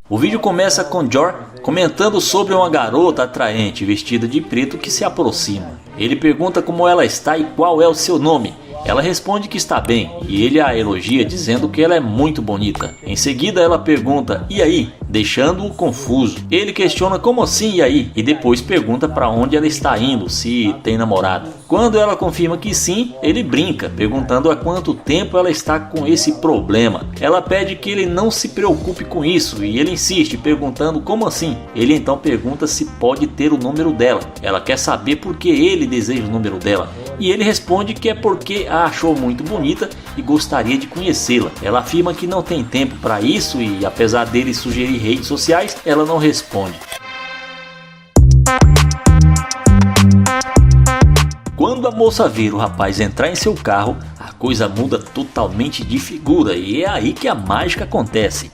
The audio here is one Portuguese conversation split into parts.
O vídeo começa com Jor comentando sobre uma garota atraente vestida de preto que se aproxima. Ele pergunta como ela está e qual é o seu nome. Ela responde que está bem e ele a elogia dizendo que ela é muito bonita. Em seguida ela pergunta "e aí?", deixando-o confuso. Ele questiona como assim "e aí?" e depois pergunta para onde ela está indo, se tem namorado. Quando ela confirma que sim, ele brinca, perguntando há quanto tempo ela está com esse problema. Ela pede que ele não se preocupe com isso e ele insiste, perguntando como assim. Ele então pergunta se pode ter o número dela. Ela quer saber por que ele deseja o número dela e ele responde que é porque a achou muito bonita e gostaria de conhecê-la. Ela afirma que não tem tempo para isso e, apesar dele sugerir redes sociais, ela não responde. Quando a moça vê o rapaz entrar em seu carro, a coisa muda totalmente de figura e é aí que a mágica acontece.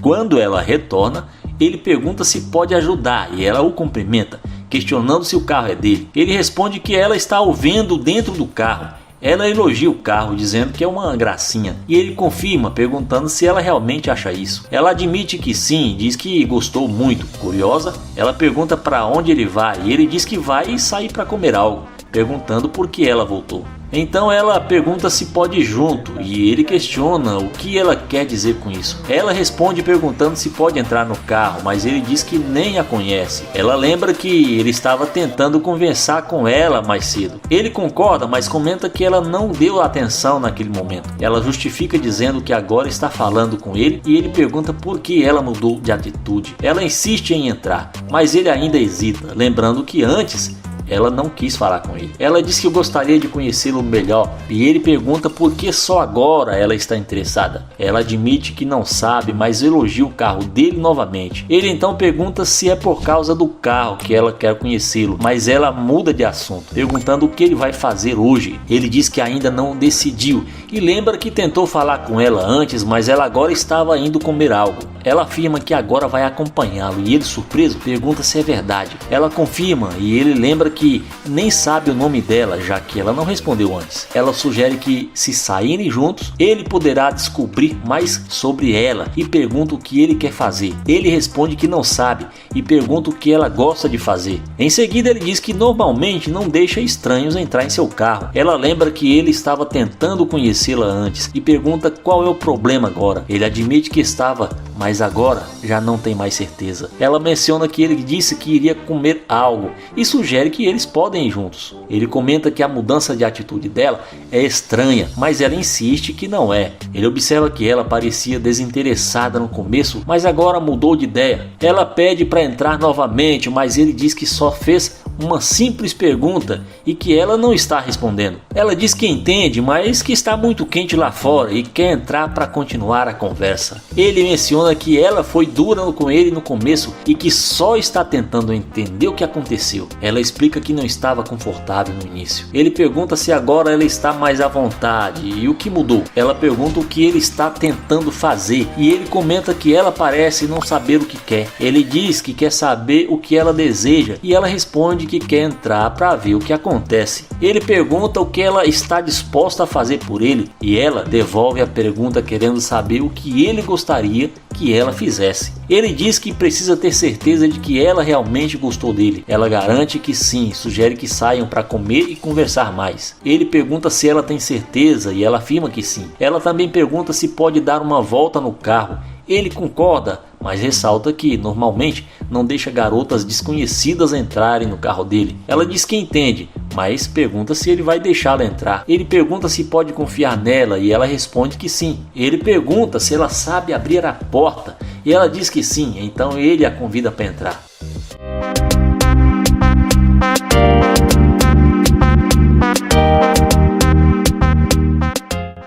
Quando ela retorna, ele pergunta se pode ajudar e ela o cumprimenta, questionando se o carro é dele. Ele responde que ela está o vendo dentro do carro. Ela elogia o carro, dizendo que é uma gracinha, e ele confirma, perguntando se ela realmente acha isso. Ela admite que sim, diz que gostou muito. Curiosa, ela pergunta para onde ele vai e ele diz que vai sair para comer algo, perguntando por que ela voltou. Então ela pergunta se pode ir junto e ele questiona o que ela quer dizer com isso. Ela responde perguntando se pode entrar no carro, mas ele diz que nem a conhece. Ela lembra que ele estava tentando conversar com ela mais cedo. Ele concorda, mas comenta que ela não deu atenção naquele momento. Ela justifica dizendo que agora está falando com ele e ele pergunta por que ela mudou de atitude. Ela insiste em entrar, mas ele ainda hesita, lembrando que antes ela não quis falar com ele. Ela diz que gostaria de conhecê-lo melhor e ele pergunta por que só agora ela está interessada. Ela admite que não sabe, mas elogia o carro dele novamente. Ele então pergunta se é por causa do carro que ela quer conhecê-lo, mas ela muda de assunto, perguntando o que ele vai fazer hoje. Ele diz que ainda não decidiu e lembra que tentou falar com ela antes, mas ela agora estava indo comer algo. Ela afirma que agora vai acompanhá-lo e ele, surpreso, pergunta se é verdade. Ela confirma e ele lembra que nem sabe o nome dela, já que ela não respondeu antes. Ela sugere que, se saírem juntos, ele poderá descobrir mais sobre ela e pergunta o que ele quer fazer. Ele responde que não sabe e pergunta o que ela gosta de fazer. Em seguida ele diz que normalmente não deixa estranhos entrar em seu carro. Ela lembra que ele estava tentando conhecê-la antes e pergunta qual é o problema agora. Ele admite que estava, mas agora já não tem mais certeza. Ela menciona que ele disse que iria comer algo e sugere que eles podem ir juntos. Ele comenta que a mudança de atitude dela é estranha, mas ela insiste que não é. Ele observa que ela parecia desinteressada no começo, mas agora mudou de ideia. Ela pede para entrar novamente, mas ele diz que só fez uma simples pergunta e que ela não está respondendo. Ela diz que entende, mas que está muito quente lá fora e quer entrar para continuar a conversa. Ele menciona que ela foi dura com ele no começo e que só está tentando entender o que aconteceu. Ela explica que não estava confortável no início. Ele pergunta se agora ela está mais à vontade e o que mudou. Ela pergunta o que ele está tentando fazer e ele comenta que ela parece não saber o que quer. Ele diz que quer saber o que ela deseja e ela responde que quer entrar para ver o que acontece. Ele pergunta o que ela está disposta a fazer por ele e ela devolve a pergunta querendo saber o que ele gostaria que ela fizesse. Ele diz que precisa ter certeza de que ela realmente gostou dele. Ela garante que sim, sugere que saiam para comer e conversar mais. Ele pergunta se ela tem certeza e ela afirma que sim. Ela também pergunta se pode dar uma volta no carro. Ele concorda, mas ressalta que normalmente não deixa garotas desconhecidas entrarem no carro dele. Ela diz que entende, mas pergunta se ele vai deixá-la entrar. Ele pergunta se pode confiar nela e ela responde que sim. Ele pergunta se ela sabe abrir a porta e ela diz que sim, então ele a convida para entrar.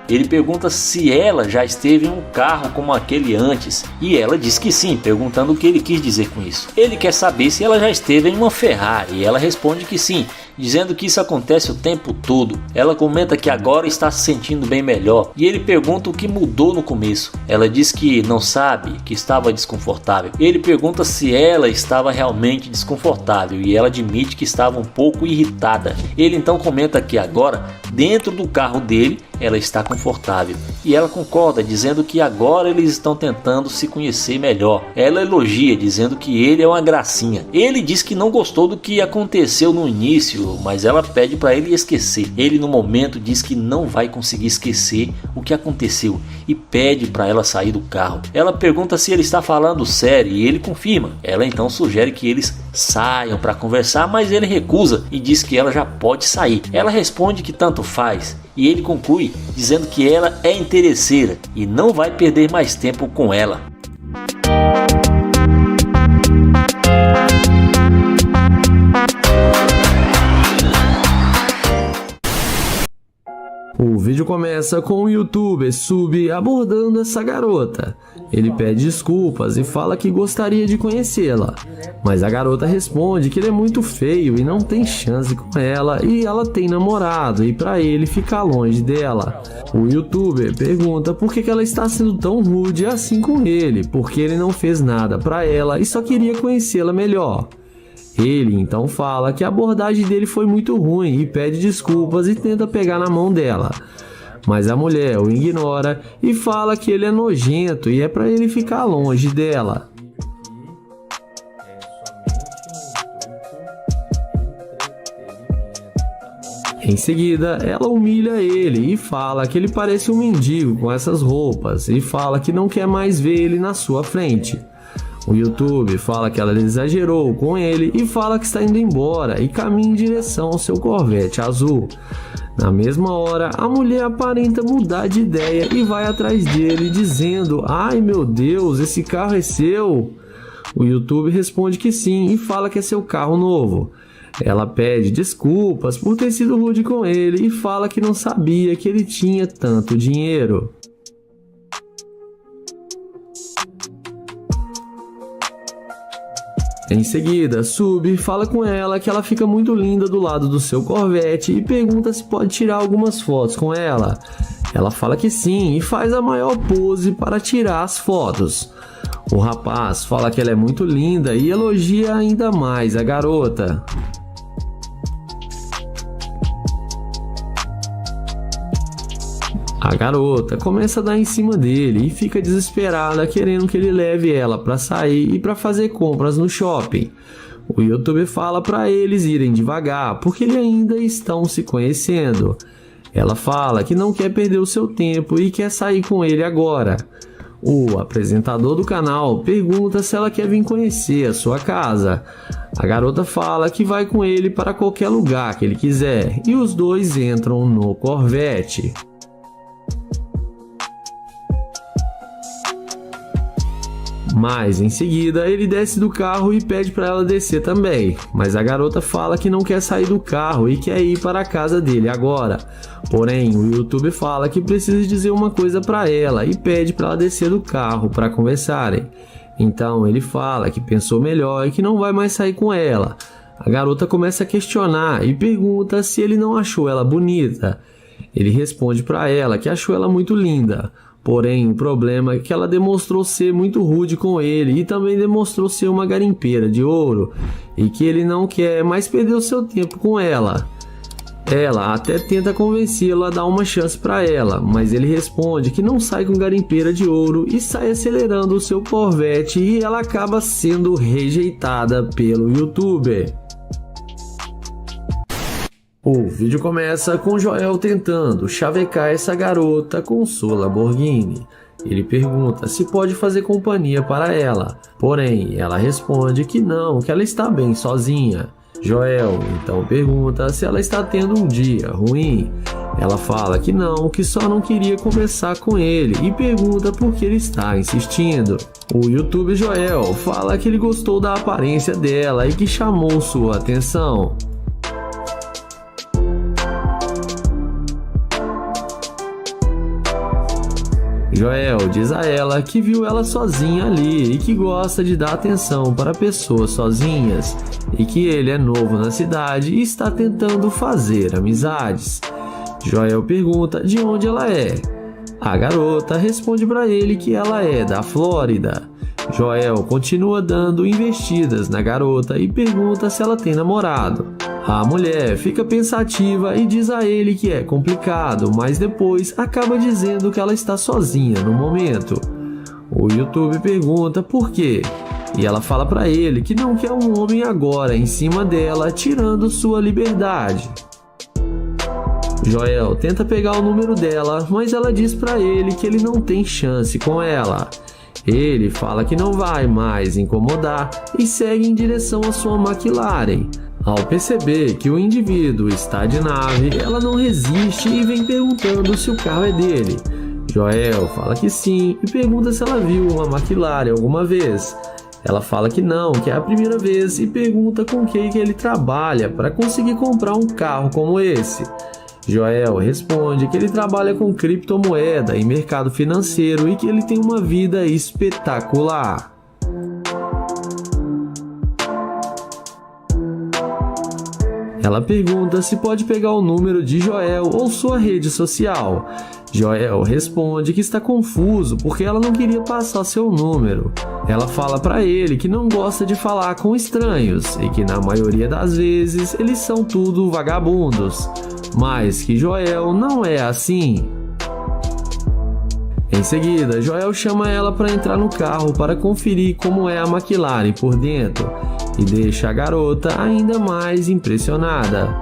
Ele pergunta se ela já esteve em um carro como aquele antes, e ela diz que sim, perguntando o que ele quis dizer com isso. Ele quer saber se ela já esteve em uma Ferrari, e ela responde que sim, dizendo que isso acontece o tempo todo. Ela comenta que agora está se sentindo bem melhor, e ele pergunta o que mudou no começo. Ela diz que não sabe, que estava desconfortável. Ele pergunta se ela estava realmente desconfortável, e ela admite que estava um pouco irritada. Ele então comenta que agora, dentro do carro dele, ela está confortável, e ela concorda, dizendo que agora eles estão tentando se conhecer melhor. Ela elogia, dizendo que ele é uma gracinha. Ele diz que não gostou do que aconteceu no início, mas ela pede para ele esquecer. Ele no momento diz que não vai conseguir esquecer o que aconteceu e pede para ela sair do carro. Ela pergunta se ele está falando sério e ele confirma. Ela então sugere que eles saiam para conversar, mas ele recusa e diz que ela já pode sair. Ela responde que tanto faz. E ele conclui dizendo que ela é interesseira e não vai perder mais tempo com ela. O vídeo começa com o youtuber Sub abordando essa garota. Ele pede desculpas e fala que gostaria de conhecê-la, mas a garota responde que ele é muito feio e não tem chance com ela, e ela tem namorado e para ele ficar longe dela. O youtuber pergunta por que ela está sendo tão rude assim com ele, porque ele não fez nada para ela e só queria conhecê-la melhor. Ele então fala que a abordagem dele foi muito ruim e pede desculpas e tenta pegar na mão dela. Mas a mulher o ignora e fala que ele é nojento e é para ele ficar longe dela. Em seguida, ela humilha ele e fala que ele parece um mendigo com essas roupas e fala que não quer mais ver ele na sua frente. O YouTube fala que ela exagerou com ele e fala que está indo embora e caminha em direção ao seu Corvette azul. Na mesma hora, a mulher aparenta mudar de ideia e vai atrás dele dizendo: "Ai meu Deus, esse carro é seu?" O YouTube responde que sim e fala que é seu carro novo. Ela pede desculpas por ter sido rude com ele e fala que não sabia que ele tinha tanto dinheiro. Em seguida, Sub fala com ela que ela fica muito linda do lado do seu Corvette e pergunta se pode tirar algumas fotos com ela. Ela fala que sim e faz a maior pose para tirar as fotos. O rapaz fala que ela é muito linda e elogia ainda mais a garota. A garota começa a dar em cima dele e fica desesperada, querendo que ele leve ela para sair e para fazer compras no shopping. O youtuber fala para eles irem devagar, porque eles ainda estão se conhecendo. Ela fala que não quer perder o seu tempo e quer sair com ele agora. O apresentador do canal pergunta se ela quer vir conhecer a sua casa. A garota fala que vai com ele para qualquer lugar que ele quiser e os dois entram no Corvette. Mas em seguida ele desce do carro e pede para ela descer também, mas a garota fala que não quer sair do carro e quer ir para a casa dele agora. Porém, o youtuber fala que precisa dizer uma coisa para ela e pede para ela descer do carro para conversarem. Então ele fala que pensou melhor e que não vai mais sair com ela. A garota começa a questionar e pergunta se ele não achou ela bonita. Ele responde para ela que achou ela muito linda. Porém, o problema é que ela demonstrou ser muito rude com ele e também demonstrou ser uma garimpeira de ouro e que ele não quer mais perder o seu tempo com ela. Ela até tenta convencê-lo a dar uma chance para ela, mas ele responde que não sai com garimpeira de ouro e sai acelerando o seu Corvette e ela acaba sendo rejeitada pelo youtuber. O vídeo começa com Joel tentando chavecar essa garota com sua Lamborghini. Ele pergunta se pode fazer companhia para ela, porém ela responde que não, que ela está bem sozinha. Joel então pergunta se ela está tendo um dia ruim. Ela fala que não, que só não queria conversar com ele e pergunta por que ele está insistindo. O youtuber Joel fala que ele gostou da aparência dela e que chamou sua atenção. Joel diz a ela que viu ela sozinha ali e que gosta de dar atenção para pessoas sozinhas e que ele é novo na cidade e está tentando fazer amizades. Joel pergunta de onde ela é. A garota responde para ele que ela é da Flórida. Joel continua dando investidas na garota e pergunta se ela tem namorado. A mulher fica pensativa e diz a ele que é complicado, mas depois acaba dizendo que ela está sozinha no momento. O YouTube pergunta por quê, e ela fala para ele que não quer um homem agora em cima dela, tirando sua liberdade. Joel tenta pegar o número dela, mas ela diz para ele que ele não tem chance com ela. Ele fala que não vai mais incomodar e segue em direção à sua McLaren. Ao perceber que o indivíduo está de nave, ela não resiste e vem perguntando se o carro é dele. Joel fala que sim e pergunta se ela viu uma McLaren alguma vez. Ela fala que não, que é a primeira vez e pergunta com quem que ele trabalha para conseguir comprar um carro como esse. Joel responde que ele trabalha com criptomoeda e mercado financeiro e que ele tem uma vida espetacular. Ela pergunta se pode pegar o número de Joel ou sua rede social. Joel responde que está confuso porque ela não queria passar seu número. Ela fala para ele que não gosta de falar com estranhos e que na maioria das vezes eles são tudo vagabundos, mas que Joel não é assim. Em seguida, Joel chama ela para entrar no carro para conferir como é a McLaren por dentro e deixa a garota ainda mais impressionada.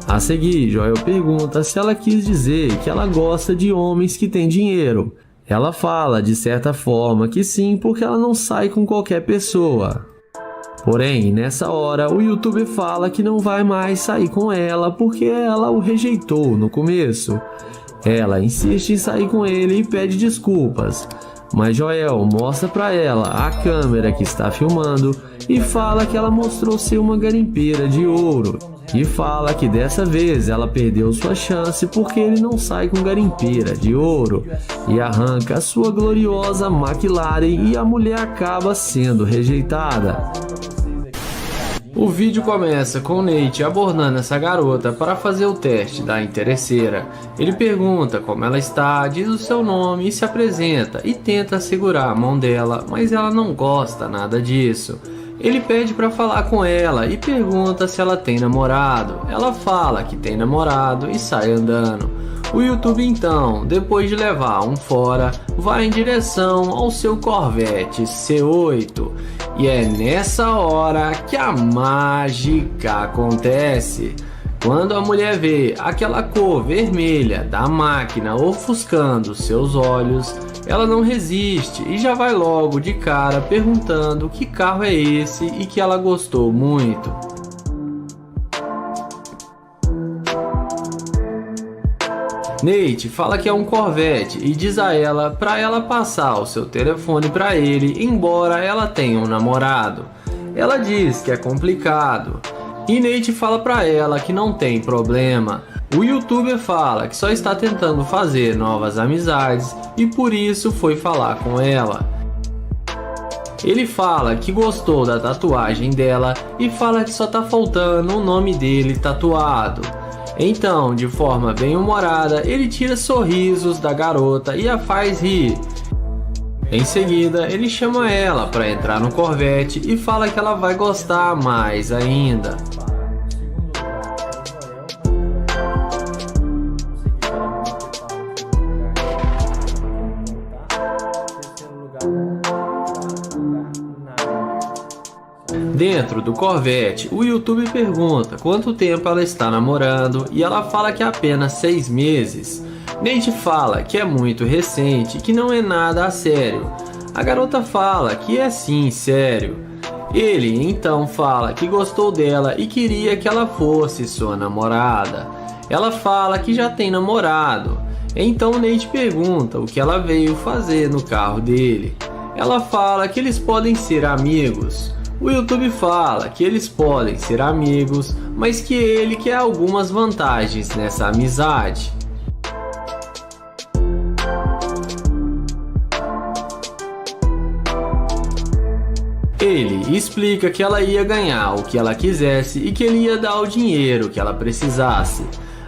A seguir, Joel pergunta se ela quis dizer que ela gosta de homens que têm dinheiro. Ela fala de certa forma que sim, porque ela não sai com qualquer pessoa. Porém, nessa hora, o YouTuber fala que não vai mais sair com ela porque ela o rejeitou no começo. Ela insiste em sair com ele e pede desculpas, mas Joel mostra para ela a câmera que está filmando e fala que ela mostrou ser uma garimpeira de ouro. E fala que dessa vez ela perdeu sua chance porque ele não sai com garimpeira de ouro e arranca a sua gloriosa McLaren e a mulher acaba sendo rejeitada. O vídeo começa com Nate abordando essa garota para fazer o teste da interesseira. Ele pergunta como ela está, diz o seu nome e se apresenta e tenta segurar a mão dela, mas ela não gosta nada disso. Ele pede para falar com ela e pergunta se ela tem namorado. Ela fala que tem namorado e sai andando. O YouTube então, depois de levar um fora, vai em direção ao seu Corvette C8. E é nessa hora que a mágica acontece. Quando a mulher vê aquela cor vermelha da máquina ofuscando seus olhos, ela não resiste e já vai logo de cara perguntando que carro é esse e que ela gostou muito. Nate fala que é um Corvette e diz a ela para ela passar o seu telefone para ele, embora ela tenha um namorado. Ela diz que é complicado e Nate fala para ela que não tem problema. O YouTuber fala que só está tentando fazer novas amizades e por isso foi falar com ela. Ele fala que gostou da tatuagem dela e fala que só tá faltando o nome dele tatuado. Então, de forma bem humorada, ele tira sorrisos da garota e a faz rir. Em seguida, ele chama ela para entrar no Corvette e fala que ela vai gostar mais ainda. Dentro do Corvette, o YouTube pergunta quanto tempo ela está namorando e ela fala que é apenas 6 meses. Nate fala que é muito recente e que não é nada a sério. A garota fala que é sim sério. Ele então fala que gostou dela e queria que ela fosse sua namorada. Ela fala que já tem namorado. Então Nate pergunta o que ela veio fazer no carro dele. Ela fala que eles podem ser amigos. O YouTube fala que eles podem ser amigos, mas que ele quer algumas vantagens nessa amizade. e explica que ela ia ganhar o que ela quisesse e que ele ia dar o dinheiro que ela precisasse.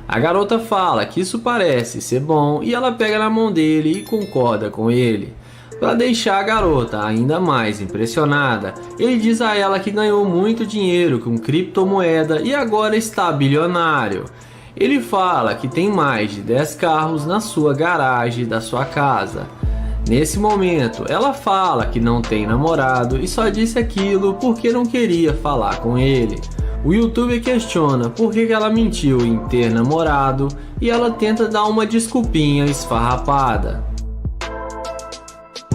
A garota fala que isso parece ser bom e ela pega na mão dele e concorda com ele. Para deixar a garota ainda mais impressionada, ele diz a ela que ganhou muito dinheiro com criptomoeda e agora está bilionário. Ele fala que tem mais de 10 carros na sua garagem da sua casa. Nesse momento, ela fala que não tem namorado e só disse aquilo porque não queria falar com ele. O youtuber questiona por que ela mentiu em ter namorado e ela tenta dar uma desculpinha esfarrapada.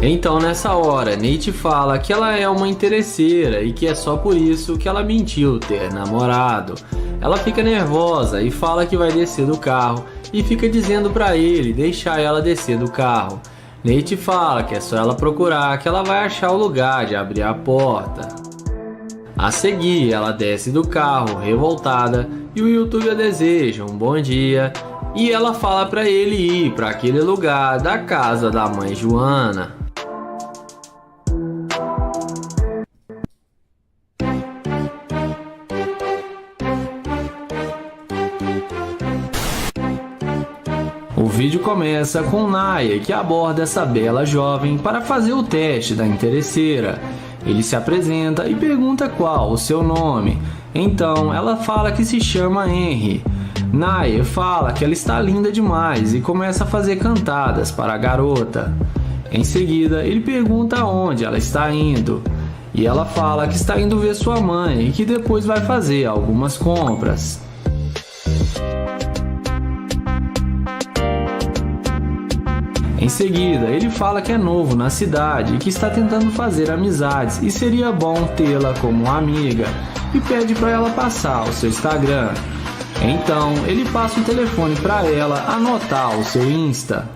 Então nessa hora, Nate fala que ela é uma interesseira e que é só por isso que ela mentiu ter namorado. Ela fica nervosa e fala que vai descer do carro e fica dizendo pra ele deixar ela descer do carro. Nate fala que é só ela procurar que ela vai achar o lugar de abrir a porta. A seguir, ela desce do carro revoltada e o youtuber deseja um bom dia e ela fala pra ele ir para aquele lugar da casa da mãe Joana. O vídeo começa com Naya, que aborda essa bela jovem para fazer o teste da interesseira. Ele se apresenta e pergunta qual o seu nome. Então ela fala que se chama Henry. Naya fala que ela está linda demais e começa a fazer cantadas para a garota. Em seguida ele pergunta aonde ela está indo. E ela fala que está indo ver sua mãe e que depois vai fazer algumas compras. Em seguida, ele fala que é novo na cidade e que está tentando fazer amizades e seria bom tê-la como uma amiga e pede para ela passar o seu Instagram. Então, ele passa o telefone para ela anotar o seu Insta.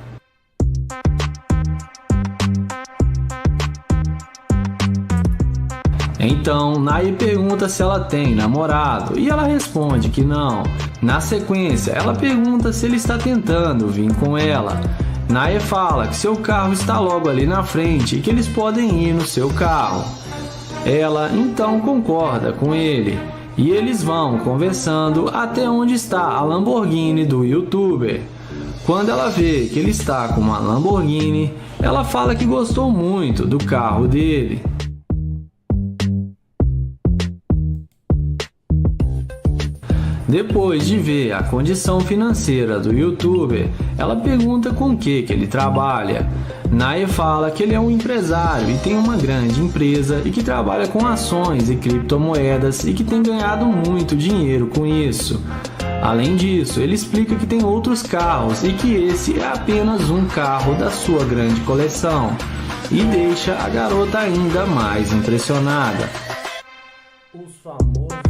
Então, Naya pergunta se ela tem namorado e ela responde que não. Na sequência, ela pergunta se ele está tentando vir com ela. Naya fala que seu carro está logo ali na frente e que eles podem ir no seu carro. Ela então concorda com ele e eles vão conversando até onde está a Lamborghini do youtuber. Quando ela vê que ele está com uma Lamborghini, ela fala que gostou muito do carro dele. Depois de ver a condição financeira do youtuber, ela pergunta com o que ele trabalha. Naya fala que ele é um empresário e tem uma grande empresa e que trabalha com ações e criptomoedas e que tem ganhado muito dinheiro com isso. Além disso, ele explica que tem outros carros e que esse é apenas um carro da sua grande coleção e deixa a garota ainda mais impressionada. Os famosos.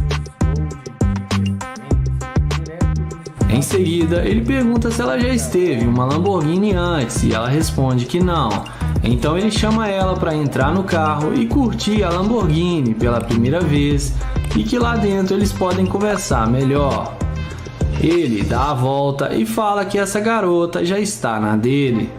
Em seguida, ele pergunta se ela já esteve em uma Lamborghini antes e ela responde que não. Então ele chama ela para entrar no carro e curtir a Lamborghini pela primeira vez e que lá dentro eles podem conversar melhor. Ele dá a volta e fala que essa garota já está na dele.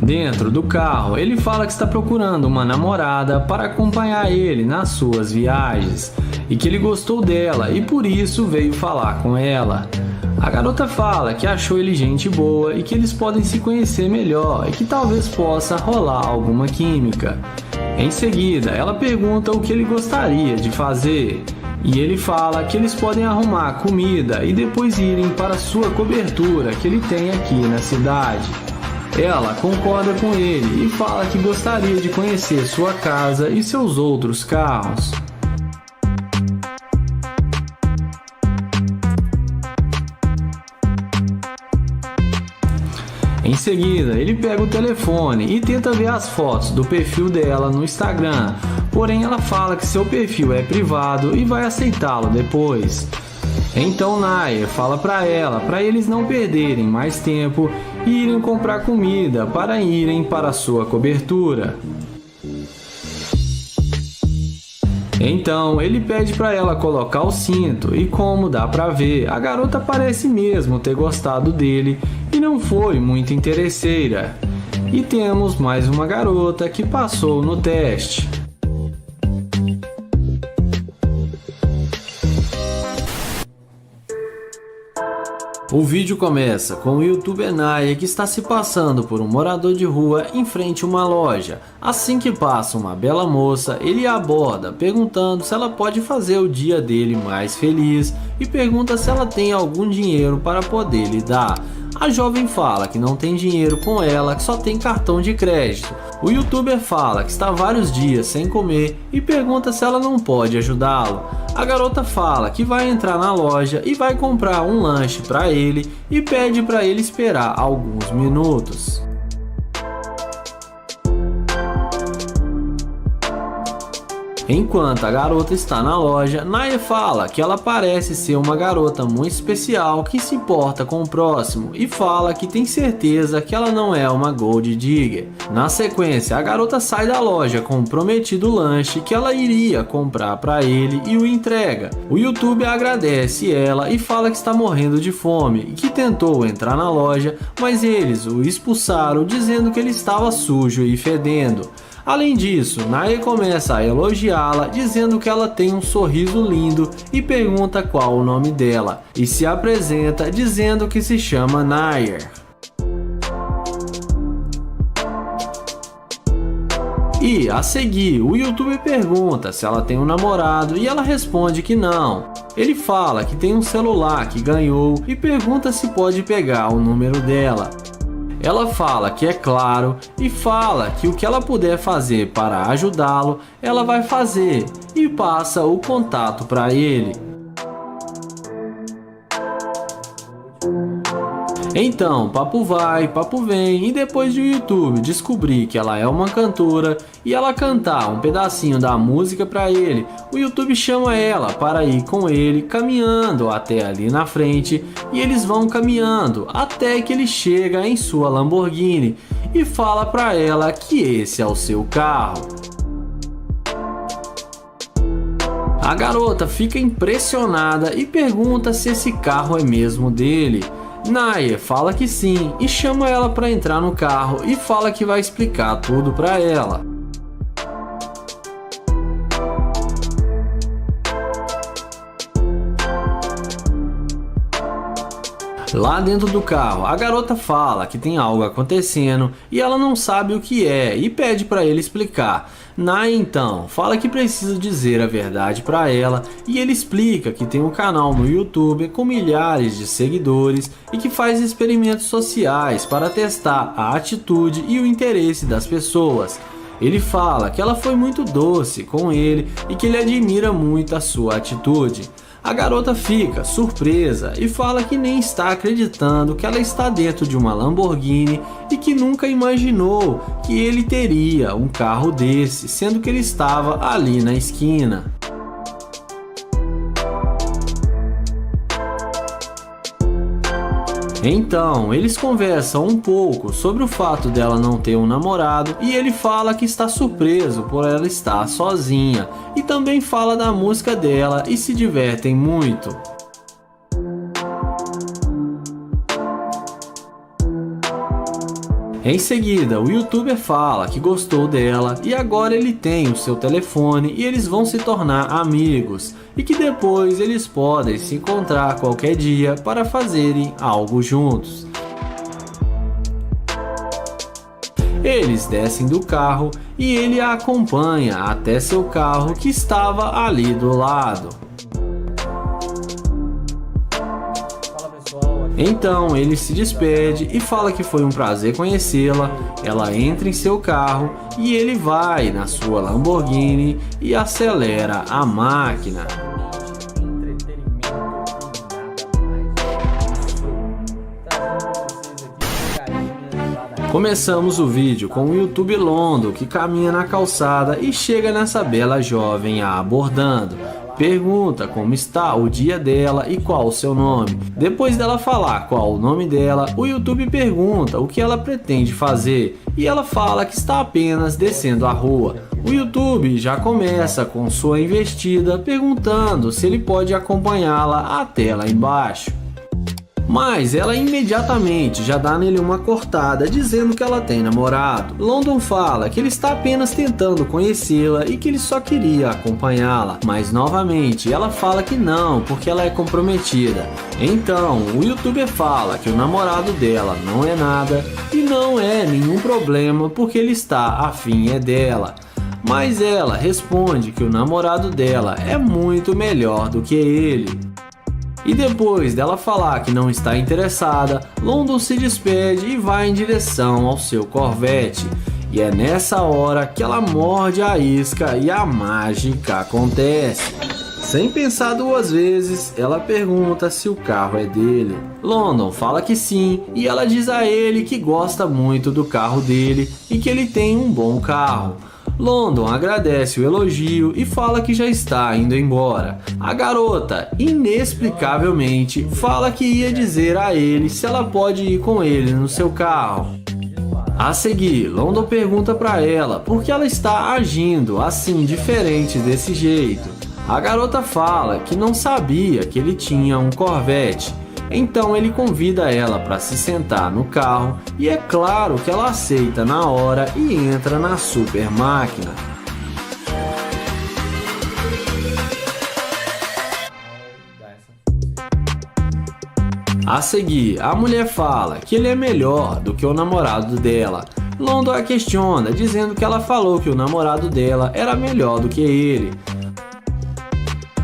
Dentro do carro, ele fala que está procurando uma namorada para acompanhar ele nas suas viagens e que ele gostou dela e por isso veio falar com ela. A garota fala que achou ele gente boa e que eles podem se conhecer melhor e que talvez possa rolar alguma química. Em seguida, ela pergunta o que ele gostaria de fazer e ele fala que eles podem arrumar comida e depois irem para sua cobertura que ele tem aqui na cidade. Ela concorda com ele e fala que gostaria de conhecer sua casa e seus outros carros. Em seguida, ele pega o telefone e tenta ver as fotos do perfil dela no Instagram, porém ela fala que seu perfil é privado e vai aceitá-lo depois. Então Naya fala para eles não perderem mais tempo e irem comprar comida para irem para sua cobertura. Então ele pede para ela colocar o cinto e, como dá para ver, a garota parece mesmo ter gostado dele e não foi muito interesseira. E temos mais uma garota que passou no teste. O vídeo começa com o youtuber Naya, que está se passando por um morador de rua em frente a uma loja. Assim que passa uma bela moça, ele a aborda, perguntando se ela pode fazer o dia dele mais feliz e pergunta se ela tem algum dinheiro para poder lhe dar. A jovem fala que não tem dinheiro com ela, que só tem cartão de crédito. O youtuber fala que está vários dias sem comer e pergunta se ela não pode ajudá-lo. A garota fala que vai entrar na loja e vai comprar um lanche para ele e pede para ele esperar alguns minutos. Enquanto a garota está na loja, Naya fala que ela parece ser uma garota muito especial que se importa com o próximo e fala que tem certeza que ela não é uma gold digger. Na sequência, a garota sai da loja com o prometido lanche que ela iria comprar para ele e o entrega. O youtuber agradece ela e fala que está morrendo de fome e que tentou entrar na loja, mas eles o expulsaram dizendo que ele estava sujo e fedendo. Além disso, Naya começa a elogiá-la, dizendo que ela tem um sorriso lindo e pergunta qual o nome dela, e se apresenta dizendo que se chama Naya. E, a seguir, o youtuber pergunta se ela tem um namorado e ela responde que não. Ele fala que tem um celular que ganhou e pergunta se pode pegar o número dela. Ela fala que é claro e fala que o que ela puder fazer para ajudá-lo, ela vai fazer e passa o contato para ele. Então, papo vai, papo vem, e depois de o YouTube descobrir que ela é uma cantora e ela cantar um pedacinho da música para ele, o YouTube chama ela para ir com ele caminhando até ali na frente, e eles vão caminhando até que ele chega em sua Lamborghini e fala para ela que esse é o seu carro. A garota fica impressionada e pergunta se esse carro é mesmo dele. Naya fala que sim e chama ela para entrar no carro e fala que vai explicar tudo para ela. Lá dentro do carro, a garota fala que tem algo acontecendo e ela não sabe o que é e pede para ele explicar. Naya então fala que precisa dizer a verdade para ela e ele explica que tem um canal no YouTube com milhares de seguidores e que faz experimentos sociais para testar a atitude e o interesse das pessoas. Ele fala que ela foi muito doce com ele e que ele admira muito a sua atitude. A garota fica surpresa e fala que nem está acreditando que ela está dentro de uma Lamborghini e que nunca imaginou que ele teria um carro desse, sendo que ele estava ali na esquina. Então, eles conversam um pouco sobre o fato dela não ter um namorado e ele fala que está surpreso por ela estar sozinha e também fala da música dela e se divertem muito. Em seguida, o youtuber fala que gostou dela e agora ele tem o seu telefone e eles vão se tornar amigos e que depois eles podem se encontrar qualquer dia para fazerem algo juntos. Eles descem do carro e ele a acompanha até seu carro que estava ali do lado. Então ele se despede e fala que foi um prazer conhecê-la. Ela entra em seu carro e ele vai na sua Lamborghini e acelera a máquina. Começamos o vídeo com o YouTube Londo que caminha na calçada e chega nessa bela jovem a abordando. pergunta como está o dia dela e qual o seu nome. Depois dela falar qual o nome dela, o YouTube pergunta o que ela pretende fazer e ela fala que está apenas descendo a rua. O YouTube já começa com sua investida perguntando se ele pode acompanhá-la até lá embaixo. Mas ela imediatamente já dá nele uma cortada dizendo que ela tem namorado. London fala que ele está apenas tentando conhecê-la e que ele só queria acompanhá-la. Mas novamente ela fala que não, porque ela é comprometida. Então o YouTuber fala que o namorado dela não é nada e não é nenhum problema porque ele está afim dela. Mas ela responde que o namorado dela é muito melhor do que ele. E depois dela falar que não está interessada, London se despede e vai em direção ao seu Corvette. E é nessa hora que ela morde a isca e a mágica acontece. Sem pensar duas vezes, ela pergunta se o carro é dele. London fala que sim e ela diz a ele que gosta muito do carro dele e que ele tem um bom carro. London agradece o elogio e fala que já está indo embora. A garota, inexplicavelmente, fala que ia dizer a ele se ela pode ir com ele no seu carro. A seguir, London pergunta para ela por que ela está agindo assim diferente desse jeito. A garota fala que não sabia que ele tinha um Corvette. Então ele convida ela para se sentar no carro e é claro que ela aceita na hora e entra na super máquina. A seguir, a mulher fala que ele é melhor do que o namorado dela. London a questiona, dizendo que ela falou que o namorado dela era melhor do que ele.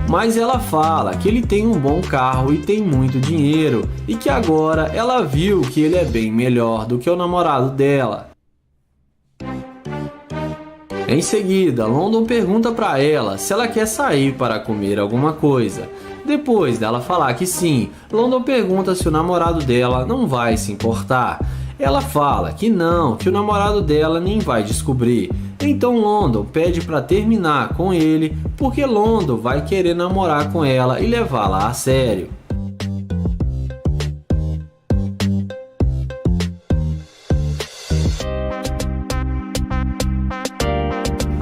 Mas ela fala que ele tem um bom carro e tem muito dinheiro e que agora ela viu que ele é bem melhor do que o namorado dela. Em seguida, London pergunta para ela se ela quer sair para comer alguma coisa. Depois dela falar que sim, London pergunta se o namorado dela não vai se importar. Ela fala que não, que o namorado dela nem vai descobrir. Então London pede para terminar com ele, porque London vai querer namorar com ela e levá-la a sério.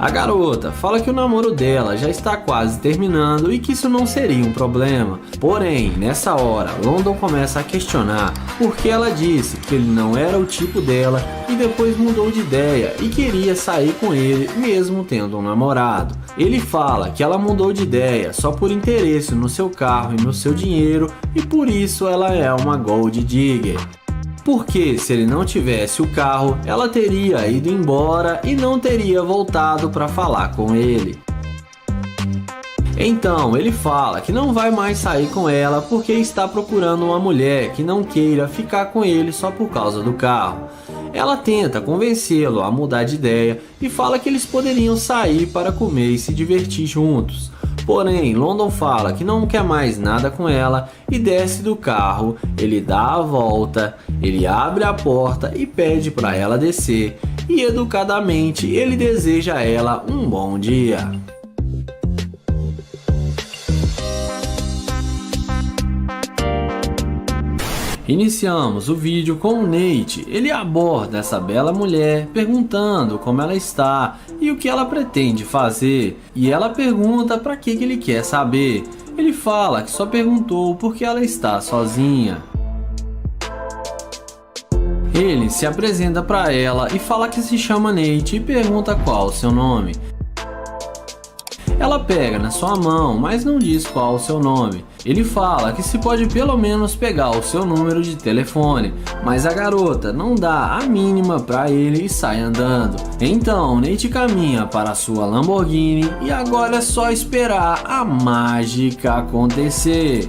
A garota fala que o namoro dela já está quase terminando e que isso não seria um problema. Porém, nessa hora, London começa a questionar porque ela disse que ele não era o tipo dela e depois mudou de ideia e queria sair com ele mesmo tendo um namorado. Ele fala que ela mudou de ideia só por interesse no seu carro e no seu dinheiro e por isso ela é uma gold digger. Porque se ele não tivesse o carro, ela teria ido embora e não teria voltado para falar com ele. Então ele fala que não vai mais sair com ela porque está procurando uma mulher que não queira ficar com ele só por causa do carro. Ela tenta convencê-lo a mudar de ideia e fala que eles poderiam sair para comer e se divertir juntos. Porém, London fala que não quer mais nada com ela e desce do carro, ele dá a volta, ele abre a porta e pede para ela descer e educadamente ele deseja a ela um bom dia. Iniciamos o vídeo com o Nate. Ele aborda essa bela mulher perguntando como ela está e o que ela pretende fazer. E ela pergunta para que ele quer saber. Ele fala que só perguntou porque ela está sozinha. Ele se apresenta para ela e fala que se chama Nate e pergunta qual o seu nome. Ela pega na sua mão, mas não diz qual o seu nome. Ele fala que se pode pelo menos pegar o seu número de telefone, mas a garota não dá a mínima para ele e sai andando. Então Nate caminha para a sua Lamborghini e agora é só esperar a mágica acontecer.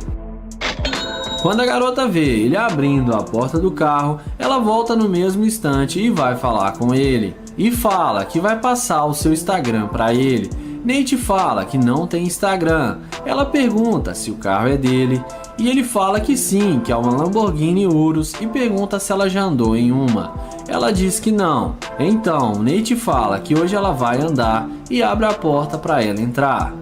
Quando a garota vê ele abrindo a porta do carro, ela volta no mesmo instante e vai falar com ele. E fala que vai passar o seu Instagram para ele. Nate fala que não tem Instagram. Ela pergunta se o carro é dele e ele fala que sim, que é uma Lamborghini Urus e pergunta se ela já andou em uma. Ela diz que não. Então Nate fala que hoje ela vai andar e abre a porta para ela entrar.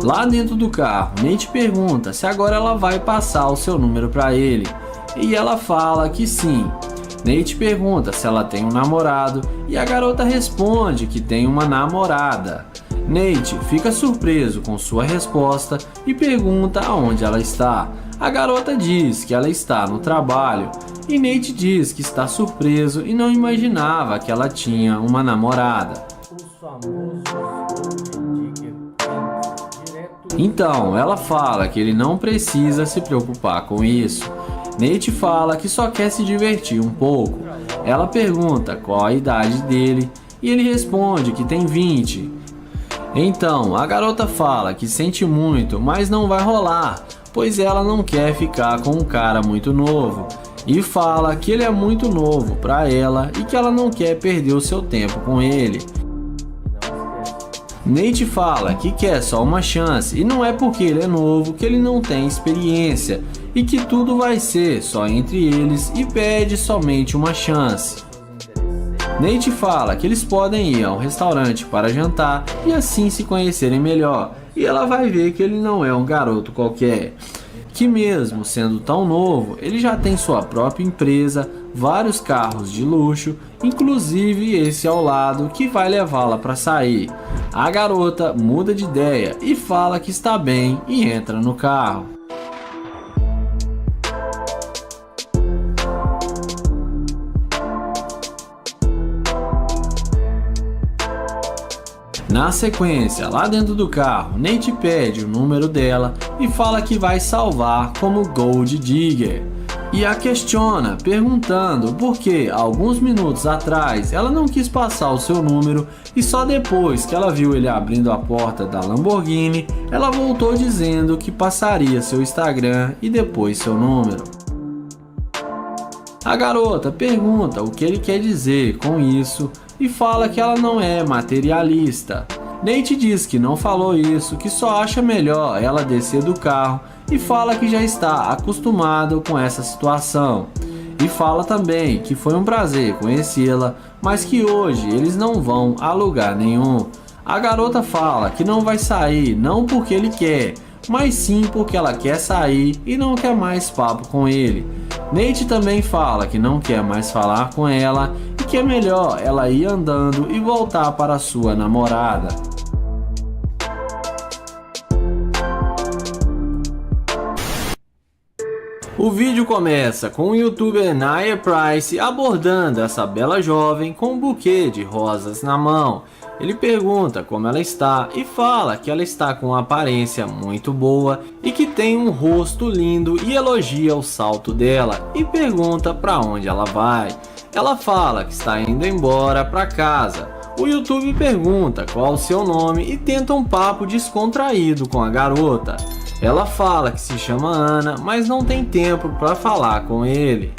Lá dentro do carro, Nate pergunta se agora ela vai passar o seu número para ele, e ela fala que sim. Nate pergunta se ela tem um namorado e a garota responde que tem uma namorada. Nate fica surpreso com sua resposta e pergunta aonde ela está. A garota diz que ela está no trabalho e Nate diz que está surpreso e não imaginava que ela tinha uma namorada. Então, ela fala que ele não precisa se preocupar com isso. Nate fala que só quer se divertir um pouco. Ela pergunta qual a idade dele e ele responde que tem 20. Então, a garota fala que sente muito, mas não vai rolar, pois ela não quer ficar com um cara muito novo. E fala que ele é muito novo para ela e que ela não quer perder o seu tempo com ele. Nate fala que quer só uma chance e não é porque ele é novo que ele não tem experiência e que tudo vai ser só entre eles e pede somente uma chance. Nate fala que eles podem ir a um restaurante para jantar e assim se conhecerem melhor, e ela vai ver que ele não é um garoto qualquer, que mesmo sendo tão novo, ele já tem sua própria empresa, vários carros de luxo, inclusive esse ao lado que vai levá-la para sair. A garota muda de ideia e fala que está bem e entra no carro. Na sequência, lá dentro do carro, Nate pede o número dela e fala que vai salvar como Gold Digger. E a questiona, perguntando por que, alguns minutos atrás, ela não quis passar o seu número e só depois que ela viu ele abrindo a porta da Lamborghini, ela voltou dizendo que passaria seu Instagram e depois seu número. A garota pergunta o que ele quer dizer com isso e fala que ela não é materialista. Nate diz que não falou isso, que só acha melhor ela descer do carro e fala que já está acostumado com essa situação. E fala também que foi um prazer conhecê-la, mas que hoje eles não vão a lugar nenhum. A garota fala que não vai sair não porque ele quer, mas sim porque ela quer sair e não quer mais papo com ele. Nate também fala que não quer mais falar com ela e que é melhor ela ir andando e voltar para sua namorada. O vídeo começa com o youtuber Nia Price abordando essa bela jovem com um buquê de rosas na mão. Ele pergunta como ela está e fala que ela está com uma aparência muito boa e que tem um rosto lindo e elogia o salto dela e pergunta para onde ela vai. Ela fala que está indo embora para casa. O YouTube pergunta qual o seu nome e tenta um papo descontraído com a garota. Ela fala que se chama Ana, mas não tem tempo para falar com ele.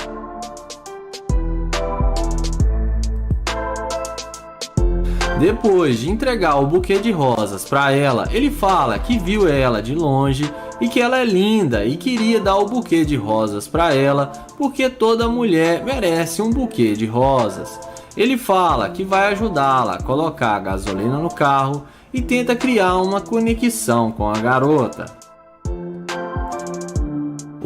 Depois de entregar o buquê de rosas para ela, ele fala que viu ela de longe e que ela é linda e queria dar o buquê de rosas para ela porque toda mulher merece um buquê de rosas. Ele fala que vai ajudá-la a colocar gasolina no carro e tenta criar uma conexão com a garota.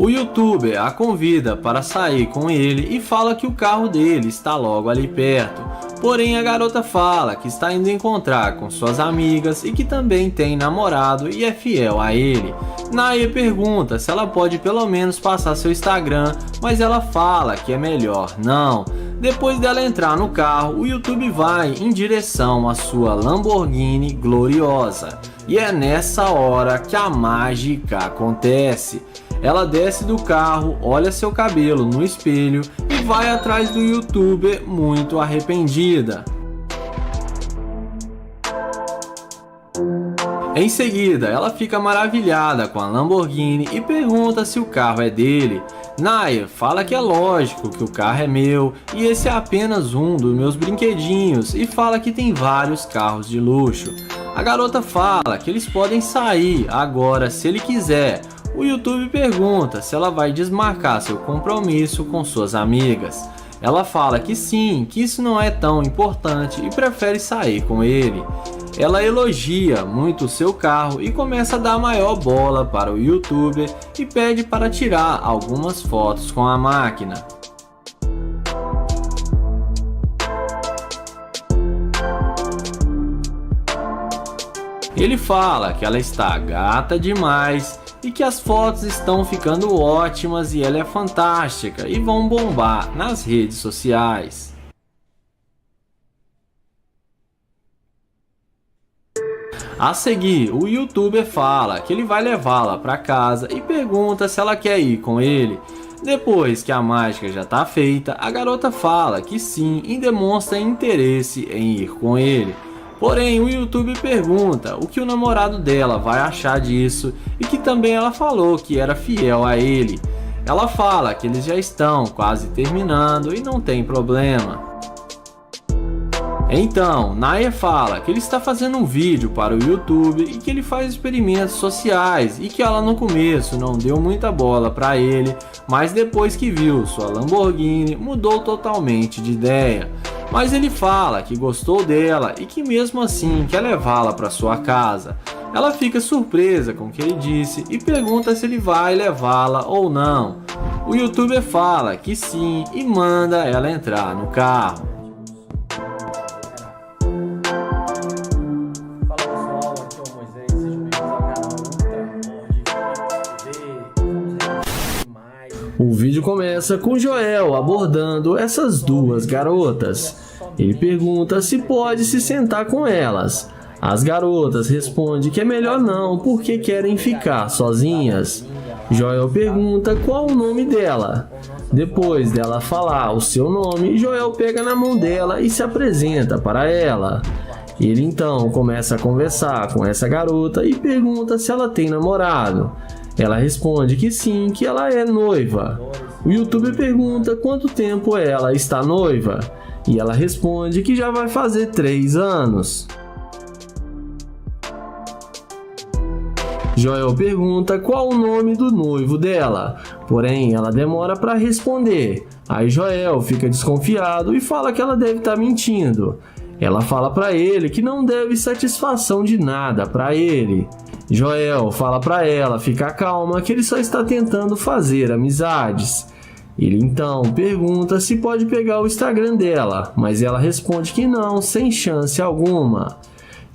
O youtuber a convida para sair com ele e fala que o carro dele está logo ali perto. Porém, a garota fala que está indo encontrar com suas amigas e que também tem namorado e é fiel a ele. Nia pergunta se ela pode pelo menos passar seu Instagram, mas ela fala que é melhor não. Depois dela entrar no carro, o YouTube vai em direção à sua Lamborghini gloriosa. E é nessa hora que a mágica acontece. Ela desce do carro, olha seu cabelo no espelho e vai atrás do youtuber muito arrependida. Em seguida, ela fica maravilhada com a Lamborghini e pergunta se o carro é dele. Nia fala que é lógico que o carro é meu e esse é apenas um dos meus brinquedinhos e fala que tem vários carros de luxo. A garota fala que eles podem sair agora se ele quiser. O YouTube pergunta se ela vai desmarcar seu compromisso com suas amigas. Ela fala que sim, que isso não é tão importante e prefere sair com ele. ela elogia muito o seu carro e começa a dar maior bola para o youtuber e pede para tirar algumas fotos com a máquina. Ele fala que ela está gata demais e que as fotos estão ficando ótimas e ela é fantástica e vão bombar nas redes sociais. A seguir, o youtuber fala que ele vai levá-la para casa e pergunta se ela quer ir com ele. Depois que a mágica já está feita, a garota fala que sim e demonstra interesse em ir com ele. Porém, o youtuber pergunta o que o namorado dela vai achar disso e que também ela falou que era fiel a ele. Ela fala que eles já estão quase terminando e não tem problema. Então, Nair fala que ele está fazendo um vídeo para o YouTube e que ele faz experimentos sociais e que ela no começo não deu muita bola para ele, mas depois que viu sua Lamborghini mudou totalmente de ideia. Mas ele fala que gostou dela e que mesmo assim quer levá-la para sua casa. Ela fica surpresa com o que ele disse e pergunta se ele vai levá-la ou não. O youtuber fala que sim e manda ela entrar no carro. O vídeo começa com Joel abordando essas duas garotas. Ele pergunta se pode se sentar com elas. As garotas respondem que é melhor não porque querem ficar sozinhas. Joel pergunta qual o nome dela. Depois dela falar o seu nome, Joel pega na mão dela e se apresenta para ela. Ele então começa a conversar com essa garota e pergunta se ela tem namorado. Ela responde que sim, que ela é noiva. O youtuber pergunta quanto tempo ela está noiva. E ela responde que já vai fazer 3 anos. Joel pergunta qual o nome do noivo dela. Porém, ela demora para responder. Aí Joel fica desconfiado e fala que ela deve estar mentindo. Ela fala para ele que não deve satisfação de nada para ele. Joel fala para ela ficar calma, que ele só está tentando fazer amizades. Ele então pergunta se pode pegar o Instagram dela, mas ela responde que não, sem chance alguma.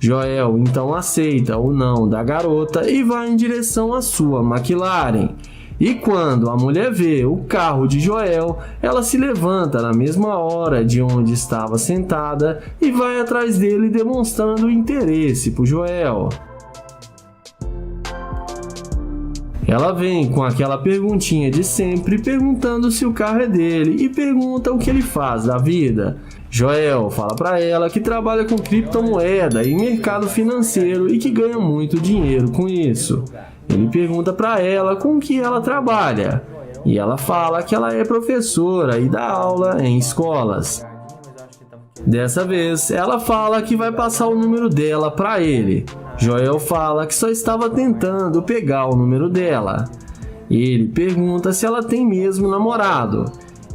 Joel então aceita o não da garota e vai em direção à sua McLaren. E quando a mulher vê o carro de Joel, ela se levanta na mesma hora de onde estava sentada e vai atrás dele demonstrando interesse por Joel. Ela vem com aquela perguntinha de sempre, perguntando se o carro é dele e pergunta o que ele faz da vida. Joel fala para ela que trabalha com criptomoeda e mercado financeiro e que ganha muito dinheiro com isso. Ele pergunta para ela com que ela trabalha e ela fala que ela é professora e dá aula em escolas. Dessa vez, ela fala que vai passar o número dela para ele. Joel fala que só estava tentando pegar o número dela. Ele pergunta se ela tem mesmo namorado.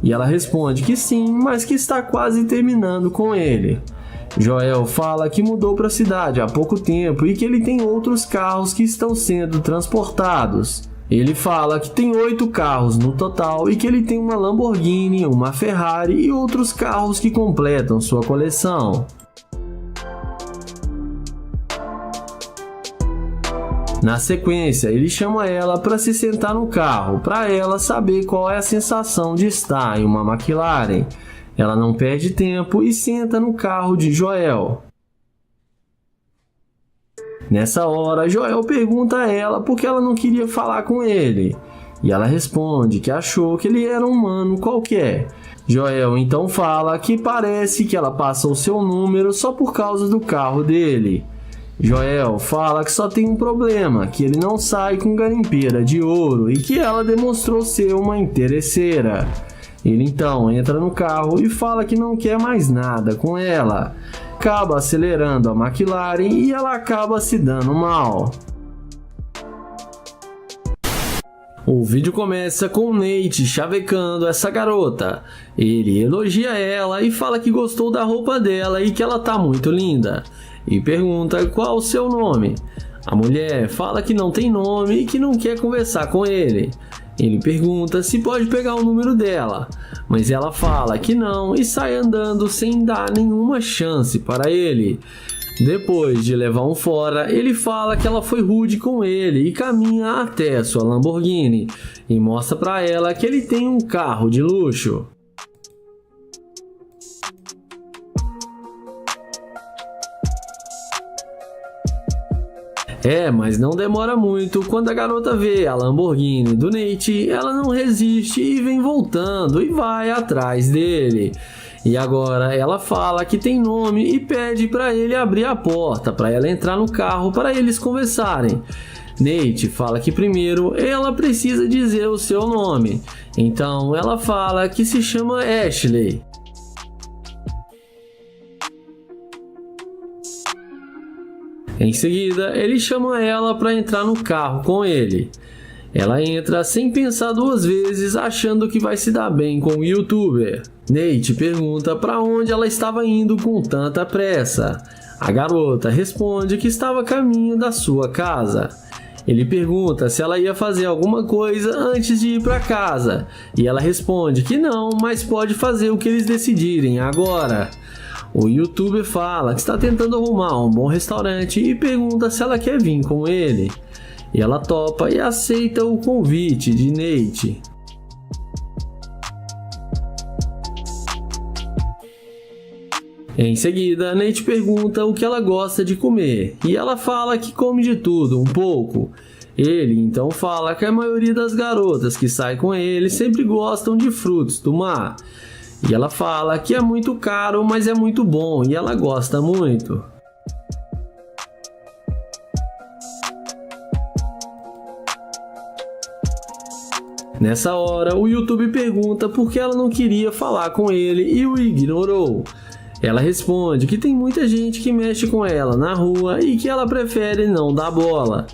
E ela responde que sim, mas que está quase terminando com ele. Joel fala que mudou para a cidade há pouco tempo e que ele tem outros carros que estão sendo transportados. Ele fala que tem 8 carros no total e que ele tem uma Lamborghini, uma Ferrari e outros carros que completam sua coleção. Na sequência, ele chama ela para se sentar no carro, para ela saber qual é a sensação de estar em uma McLaren. Ela não perde tempo e senta no carro de Joel. Nessa hora, Joel pergunta a ela por que ela não queria falar com ele. E ela responde que achou que ele era um humano qualquer. Joel então fala que parece que ela passa o seu número só por causa do carro dele. Joel fala que só tem um problema, que ele não sai com garimpeira de ouro e que ela demonstrou ser uma interesseira. Ele então entra no carro e fala que não quer mais nada com ela. Acaba acelerando a McLaren e ela acaba se dando mal. O vídeo começa com o Nate chavecando essa garota. Ele elogia ela e fala que gostou da roupa dela e que ela tá muito linda. E pergunta qual o seu nome. A mulher fala que não tem nome e que não quer conversar com ele. Ele pergunta se pode pegar o número dela, mas ela fala que não e sai andando sem dar nenhuma chance para ele. Depois de levar um fora, ele fala que ela foi rude com ele e caminha até sua Lamborghini e mostra para ela que ele tem um carro de luxo. Mas não demora muito. Quando a garota vê a Lamborghini do Nate, ela não resiste e vem voltando e vai atrás dele. E agora ela fala que tem nome e pede para ele abrir a porta para ela entrar no carro para eles conversarem. Nate fala que primeiro ela precisa dizer o seu nome. Então ela fala que se chama Ashley. Em seguida, ele chama ela para entrar no carro com ele. Ela entra sem pensar duas vezes, achando que vai se dar bem com o youtuber. Nate pergunta para onde ela estava indo com tanta pressa. A garota responde que estava a caminho da sua casa. Ele pergunta se ela ia fazer alguma coisa antes de ir para casa. E ela responde que não, mas pode fazer o que eles decidirem agora. O youtuber fala que está tentando arrumar um bom restaurante e pergunta se ela quer vir com ele. E ela topa e aceita o convite de Nate. Em seguida, Nate pergunta o que ela gosta de comer e ela fala que come de tudo um pouco. Ele então fala que a maioria das garotas que saem com ele sempre gostam de frutos do mar. E ela fala que é muito caro, mas é muito bom e ela gosta muito. Nessa hora, o YouTube pergunta por que ela não queria falar com ele e o ignorou. Ela responde que tem muita gente que mexe com ela na rua e que ela prefere não dar bola.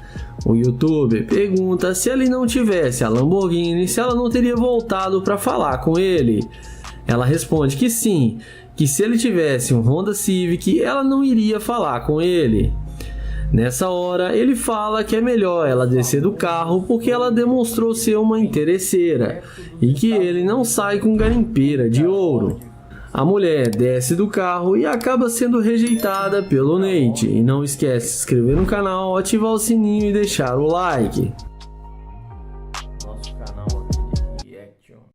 O YouTuber pergunta se ele não tivesse a Lamborghini, se ela não teria voltado para falar com ele. Ela responde que sim, que se ele tivesse um Honda Civic, ela não iria falar com ele. Nessa hora, ele fala que é melhor ela descer do carro porque ela demonstrou ser uma interesseira e que ele não sai com garimpeira de ouro. A mulher desce do carro e acaba sendo rejeitada pelo Nate. E não esquece de se inscrever no canal, ativar o sininho e deixar o like.